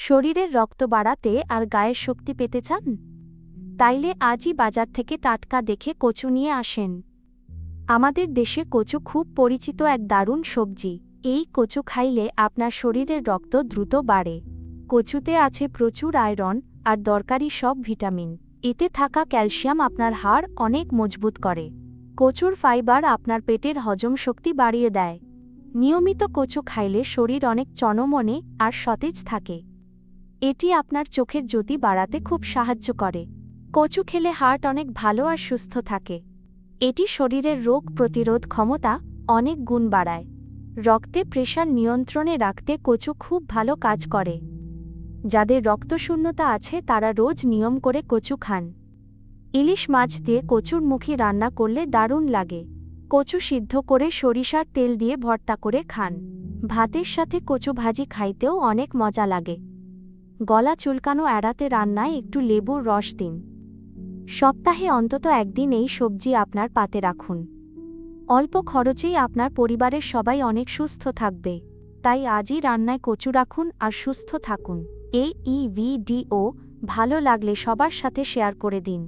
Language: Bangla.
শরীরের রক্ত বাড়াতে আর গায়ের শক্তি পেতে চান? তাইলে আজই বাজার থেকে টাটকা দেখে কচু নিয়ে আসেন। আমাদের দেশে কচু খুব পরিচিত এক দারুণ সবজি। এই কচু খাইলে আপনার শরীরের রক্ত দ্রুত বাড়ে। কচুতে আছে প্রচুর আয়রন আর দরকারি সব ভিটামিন। এতে থাকা ক্যালসিয়াম আপনার হাড় অনেক মজবুত করে। কচুর ফাইবার আপনার পেটের হজম শক্তি বাড়িয়ে দেয়। নিয়মিত কচু খাইলে শরীর অনেক চনমনে আর সতেজ থাকে। এটি আপনার চোখের জ্যোতি বাড়াতে খুব সাহায্য করে। কচু খেলে হার্ট অনেক ভালো আর সুস্থ থাকে। এটি শরীরের রোগ প্রতিরোধ ক্ষমতা অনেক গুণ বাড়ায়। রক্তে প্রেশার নিয়ন্ত্রণে রাখতে কচু খুব ভালো কাজ করে। যাদের রক্তশূন্যতা আছে তারা রোজ নিয়ম করে কচু খান। ইলিশ মাছ দিয়ে কচুর মুখী রান্না করলে দারুণ লাগে। কচু সিদ্ধ করে সরিষার তেল দিয়ে ভর্তা করে খান। ভাতের সাথে কচু ভাজি খাইতেও অনেক মজা লাগে। গলা চুলকানো এড়াতে রান্নায় একটু লেবুর রস দিন। সপ্তাহে অন্তত একদিন এই সবজি আপনার পাতে রাখুন। অল্প খরচেই আপনার পরিবারের সবাই অনেক সুস্থ থাকবে। তাই আজই রান্নায় কচু রাখুন আর সুস্থ থাকুন। এই ভিডিও ভালো লাগলে সবার সাথে শেয়ার করে দিন।